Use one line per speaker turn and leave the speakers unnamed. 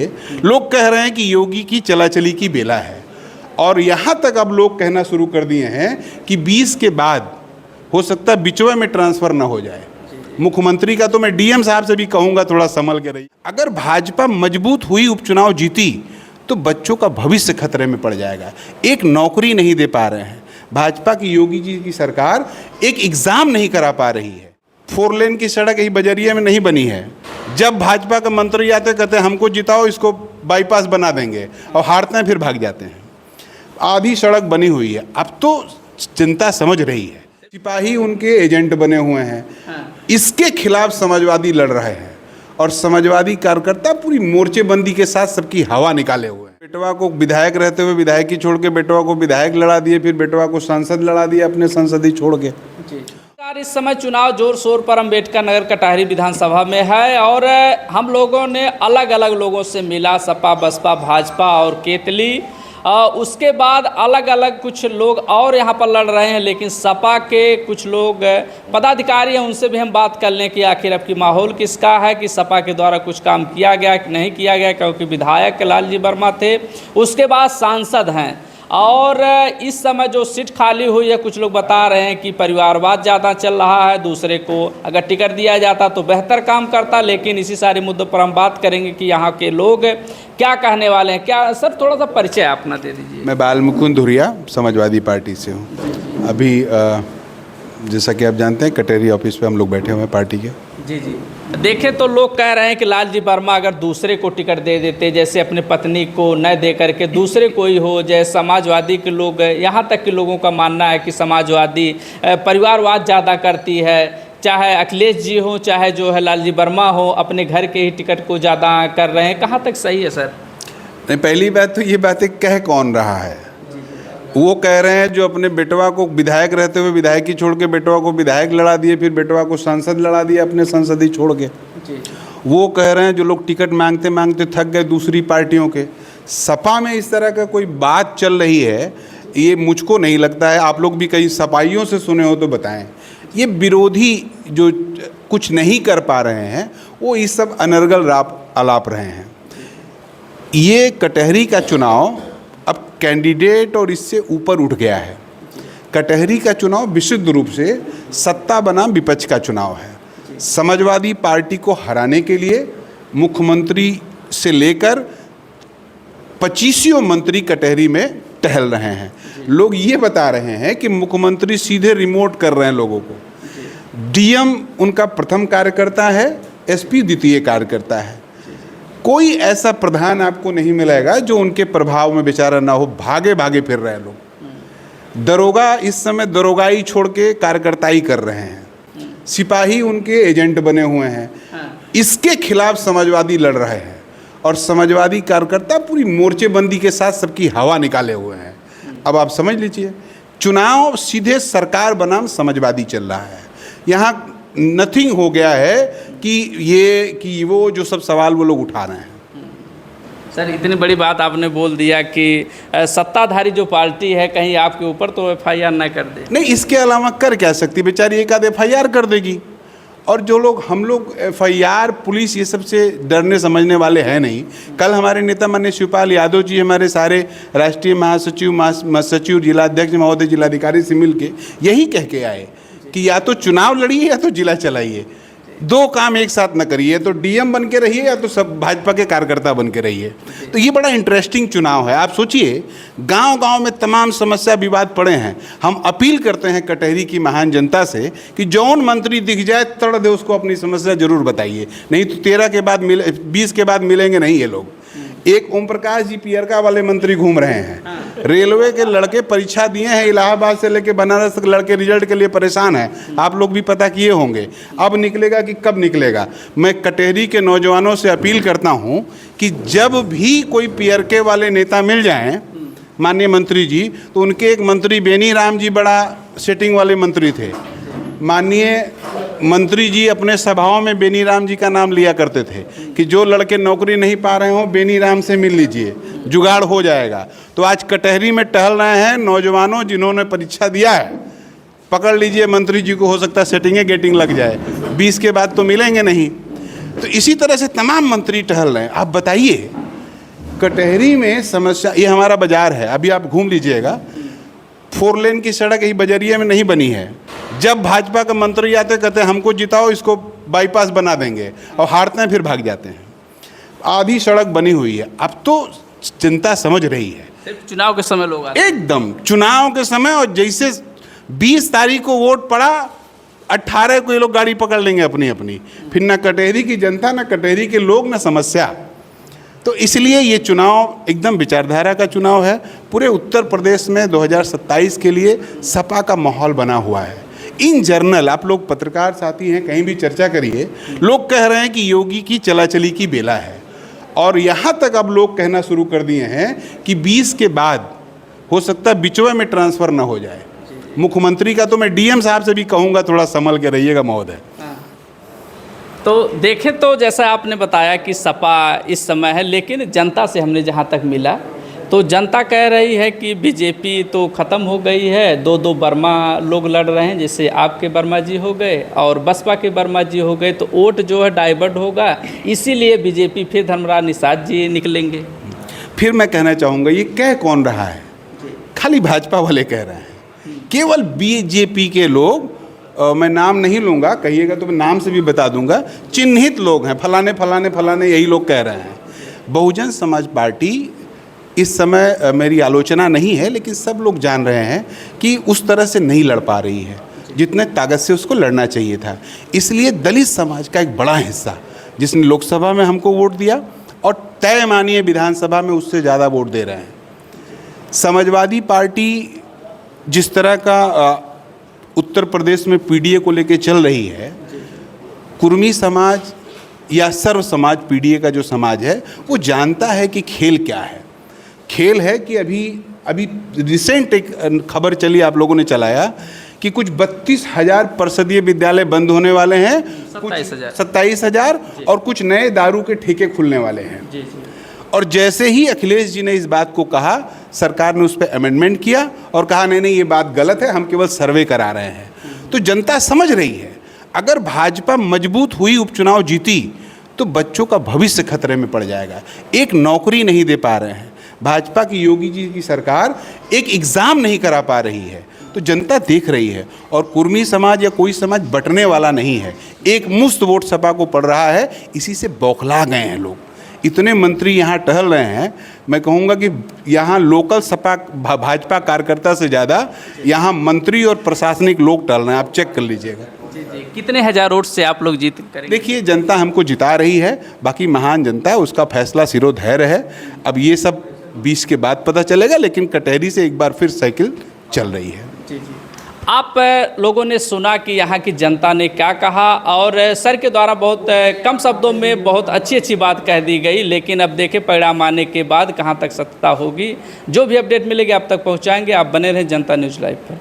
सोचिए, लोग कह रहे हैं कि योगी की चलाचली की बेला है, और यहाँ तक अब लोग कहना शुरू कर दिए हैं कि 20 के बाद हो सकता है बिचौए में ट्रांसफ़र ना हो जाए मुख्यमंत्री का। तो मैं डीएम साहब से भी कहूँगा थोड़ा संभल के रहिए। अगर भाजपा मजबूत हुई, उपचुनाव जीती, तो बच्चों का भविष्य खतरे में पड़ जाएगा। एक नौकरी नहीं दे पा रहे हैं, भाजपा की योगी जी की सरकार एक एग्ज़ाम नहीं करा पा रही है। 4 लेन की सड़क यही बजरिया में नहीं बनी है। जब भाजपा का मंत्री आते कहते हैं हमको जिताओ, इसको बाईपास बना देंगे, और हारते हैं फिर भाग जाते हैं। आधी सड़क बनी हुई है, अब तो जनता समझ रही है। सिपाही उनके एजेंट बने हुए हैं, इसके खिलाफ समाजवादी लड़ रहे हैं, और समाजवादी कार्यकर्ता पूरी मोर्चेबंदी के साथ सबकी हवा निकाले हुए हैं। बेटवा को विधायक रहते हुए विधायकी छोड़ के बेटवा को विधायक लड़ा दिए, फिर बेटवा को सांसद लड़ा दिया अपने संसदीय छोड़ के।
इस समय चुनाव जोर शोर पर अम्बेडकर नगर कटहरी विधानसभा में है, और हम लोगों ने अलग अलग लोगों से मिला, सपा, बसपा, भाजपा और केतली। उसके बाद अलग अलग कुछ लोग और यहाँ पर लड़ रहे हैं, लेकिन सपा के कुछ लोग पदाधिकारी हैं, उनसे भी हम बात कर लें कि आखिर अब की माहौल किसका है, कि सपा के द्वारा कुछ काम किया गया कि नहीं किया गया। क्योंकि विधायक लालजी वर्मा थे, उसके बाद सांसद हैं, और इस समय जो सीट खाली हुई है, कुछ लोग बता रहे हैं कि परिवारवाद ज़्यादा चल रहा है, दूसरे को अगर टिकट दिया जाता तो बेहतर काम करता। लेकिन इसी सारे मुद्दों पर हम बात करेंगे कि यहाँ के लोग क्या कहने वाले हैं। क्या सर, थोड़ा सा परिचय अपना दे दीजिए।
मैं बाल मुकुंद धुरिया समाजवादी पार्टी से हूँ। अभी जैसा कि आप जानते हैं कटहरी ऑफिस पे हम लोग बैठे हुए हैं पार्टी के।
जी जी, देखें तो लोग कह रहे हैं कि लालजी वर्मा अगर दूसरे को टिकट दे देते, जैसे अपने पत्नी को न दे करके दूसरे कोई हो, जैसे समाजवादी के लोग, यहाँ तक के लोगों का मानना है कि समाजवादी परिवारवाद ज़्यादा करती है। चाहे अखिलेश जी हो, चाहे जो है लालजी वर्मा हो, अपने घर के ही टिकट को ज़्यादा कर रहे हैं। कहाँ तक सही है सर?
नहीं, पहली बात तो ये बातें कह कौन रहा है? वो कह रहे हैं जो अपने बेटवा को विधायक रहते हुए विधायकी छोड़ के बेटवा को विधायक लड़ा दिए, फिर बेटवा को सांसद लड़ा दिया अपने संसदीय छोड़ के। वो कह रहे हैं जो लोग टिकट मांगते मांगते थक गए दूसरी पार्टियों के। सपा में इस तरह का कोई बात चल रही है, ये मुझको नहीं लगता है। आप लोग भी कई सपाइयों से सुने हो तो बताएं। ये विरोधी जो कुछ नहीं कर पा रहे हैं, वो इस सब अनर्गल आलाप रहे हैं। ये कटहरी का चुनाव अब कैंडिडेट और इससे ऊपर उठ गया है। कटहरी का चुनाव विशुद्ध रूप से सत्ता बनाम विपक्ष का चुनाव है। समाजवादी पार्टी को हराने के लिए मुख्यमंत्री से लेकर 25 मंत्री कटहरी में टहल रहे हैं। लोग ये बता रहे हैं कि मुख्यमंत्री सीधे रिमोट कर रहे हैं लोगों को। डीएम उनका प्रथम कार्यकर्ता है, एसपी द्वितीय कार्यकर्ता है। कोई ऐसा प्रधान आपको नहीं मिलेगा जो उनके प्रभाव में बेचारा ना हो। भागे भागे फिर रहे लोग। दरोगा इस समय दरोगाई छोड़ के कार्यकर्ताई कर रहे हैं। सिपाही उनके एजेंट बने हुए हैं। इसके खिलाफ समाजवादी लड़ रहे हैं, और समाजवादी कार्यकर्ता पूरी मोर्चेबंदी के साथ सबकी हवा निकाले हुए हैं। अब आप समझ लीजिए, चुनाव सीधे सरकार बनाम समाजवादी चल रहा है। यहाँ नथिंग हो गया है कि वो जो सब सवाल वो लोग उठा रहे हैं।
सर, इतनी बड़ी बात आपने बोल दिया कि सत्ताधारी जो पार्टी है कहीं आपके ऊपर तो एफआईआर ना कर दे।
नहीं, इसके अलावा कर क्या सकती? बेचारी एक आध एफआईआर कर देगी। और जो लोग हम लोग एफआईआर, पुलिस, ये सबसे डरने समझने वाले हैं नहीं। कल हमारे नेता माननीय शिवपाल यादव जी हमारे सारे राष्ट्रीय महासचिव, महासचिव, जिलाध्यक्ष महोदय, जिलाधिकारी से मिल के यही कह के आए कि या तो चुनाव लड़िए या तो जिला चलाइए, दो काम एक साथ न करिए। तो डीएम बन के रहिए या तो सब भाजपा के कार्यकर्ता बन के रहिए। तो ये बड़ा इंटरेस्टिंग चुनाव है। आप सोचिए, गांव-गांव में तमाम समस्या विवाद पड़े हैं। हम अपील करते हैं कटहरी की महान जनता से कि जौन मंत्री दिख जाए तड़ दे उसको अपनी समस्या जरूर बताइए, नहीं तो 13 के बाद 20 के बाद मिलेंगे नहीं ये लोग। एक ओम प्रकाश जी पियरका वाले मंत्री घूम रहे हैं। रेलवे के लड़के परीक्षा दिए हैं, इलाहाबाद से लेके बनारस तक लड़के रिजल्ट के लिए परेशान हैं। आप लोग भी पता किए होंगे। अब निकलेगा कि कब निकलेगा। मैं कटहरी के नौजवानों से अपील करता हूं कि जब भी कोई पियरके वाले नेता मिल जाएं माननीय मंत्री जी, तो उनके एक मंत्री बेनी राम जी बड़ा सेटिंग वाले मंत्री थे। माननीय मंत्री जी अपने सभाओं में बेनी राम जी का नाम लिया करते थे कि जो लड़के नौकरी नहीं पा रहे हो बेनी राम से मिल लीजिए, जुगाड़ हो जाएगा। तो आज कटहरी में टहल रहे हैं नौजवानों जिन्होंने परीक्षा दिया है, पकड़ लीजिए मंत्री जी को, हो सकता है सेटिंग गेटिंग लग जाए। 20 के बाद तो मिलेंगे नहीं। तो इसी तरह से तमाम मंत्री टहल रहे हैं। आप बताइए, कटहरी में समस्या, ये हमारा बाजार है, अभी आप घूम लीजिएगा, 4 लेन की सड़क यही बजरिया में नहीं बनी है। जब भाजपा का मंत्री आते कहते हैं हमको जिताओ, इसको बाईपास बना देंगे, और हारते हैं फिर भाग जाते हैं। आधी सड़क बनी हुई है। अब तो जनता समझ रही है,
सिर्फ चुनाव के समय लोग आते
एकदम चुनाव के समय, और जैसे 20 तारीख को वोट पड़ा, 18 को ये लोग गाड़ी पकड़ लेंगे अपनी अपनी। फिर ना कटहरी की जनता, ना कटहरी के लोग, ना समस्या। तो इसलिए ये चुनाव एकदम विचारधारा का चुनाव है। पूरे उत्तर प्रदेश में 2027 के लिए सपा का माहौल बना हुआ है। इन जर्नल, आप लोग पत्रकार साथी हैं, कहीं भी चर्चा करिए, लोग कह रहे हैं कि योगी की चलाचली की बेला है। और यहाँ तक अब लोग कहना शुरू कर दिए हैं कि 20 के बाद हो सकता है बिचवे में ट्रांसफ़र ना हो जाए मुख्यमंत्री का। तो मैं डीएम साहब से भी कहूँगा थोड़ा संभल के रहिएगा महोदय।
तो देखें तो जैसा आपने बताया कि सपा इस समय है, लेकिन जनता से हमने जहाँ तक मिला तो जनता कह रही है कि बीजेपी तो ख़त्म हो गई है, 2-2 वर्मा लोग लड़ रहे हैं, जैसे आपके वर्मा जी हो गए और बसपा के वर्मा जी हो गए, तो वोट जो है डाइवर्ट होगा, इसीलिए बीजेपी फिर धर्मराज निषाद जी निकलेंगे।
फिर मैं कहना चाहूँगा, ये कह कौन रहा है? खाली भाजपा वाले कह रहे हैं, केवल बीजेपी के लोग, मैं नाम नहीं लूँगा, कहिएगा तो मैं नाम से भी बता दूंगा, चिन्हित लोग हैं, फलाने फलाने फलाने, यही लोग कह रहे हैं। बहुजन समाज पार्टी इस समय, मेरी आलोचना नहीं है, लेकिन सब लोग जान रहे हैं कि उस तरह से नहीं लड़ पा रही है जितने ताकत से उसको लड़ना चाहिए था। इसलिए दलित समाज का एक बड़ा हिस्सा, जिसने लोकसभा में हमको वोट दिया और तय मानिए विधानसभा में उससे ज़्यादा वोट दे रहे हैं। समाजवादी पार्टी जिस तरह का उत्तर प्रदेश में पीडीए को लेके चल रही है, कुर्मी समाज या सर्व समाज, पीडीए का जो समाज है, वो जानता है कि खेल क्या है। खेल है कि अभी रिसेंट एक खबर चली, आप लोगों ने चलाया कि कुछ 32,000 परिषदीय विद्यालय बंद होने वाले हैं, 27,000 और कुछ नए दारू के ठेके खुलने वाले हैं। और जैसे ही अखिलेश जी ने इस बात को कहा, सरकार ने उस पर अमेंडमेंट किया और कहा नहीं नहीं ये बात गलत है, हम केवल सर्वे करा रहे हैं। तो जनता समझ रही है, अगर भाजपा मजबूत हुई, उपचुनाव जीती, तो बच्चों का भविष्य खतरे में पड़ जाएगा। एक नौकरी नहीं दे पा रहे हैं, भाजपा की योगी जी की सरकार एक एग्ज़ाम नहीं करा पा रही है, तो जनता देख रही है। और कुर्मी समाज या कोई समाज बंटने वाला नहीं है, एक मुश्त वोट सपा को पड़ रहा है, इसी से बौखला गए हैं लोग। इतने मंत्री यहाँ टहल रहे हैं, मैं कहूँगा कि यहाँ लोकल सपा भाजपा कार्यकर्ता से ज़्यादा यहाँ मंत्री और प्रशासनिक लोग टहल रहे हैं, आप चेक कर लीजिएगा।
जी, कितने हज़ार वोट से आप लोग जीत करेंगे?
देखिए, जनता हमको जिता रही है, बाकी महान जनता है, उसका फैसला सिरोधैर्य है। अब ये सब 20 के बाद पता चलेगा, लेकिन कटहरी से एक बार फिर साइकिल चल रही है।
जी। आप लोगों ने सुना कि यहाँ की जनता ने क्या कहा, और सर के द्वारा बहुत कम शब्दों में बहुत अच्छी अच्छी बात कह दी गई, लेकिन अब देखें परिणाम आने के बाद कहाँ तक सत्ता होगी। जो भी अपडेट मिलेगी आप तक पहुँचाएंगे। आप बने रहें जनता न्यूज़ लाइव पर।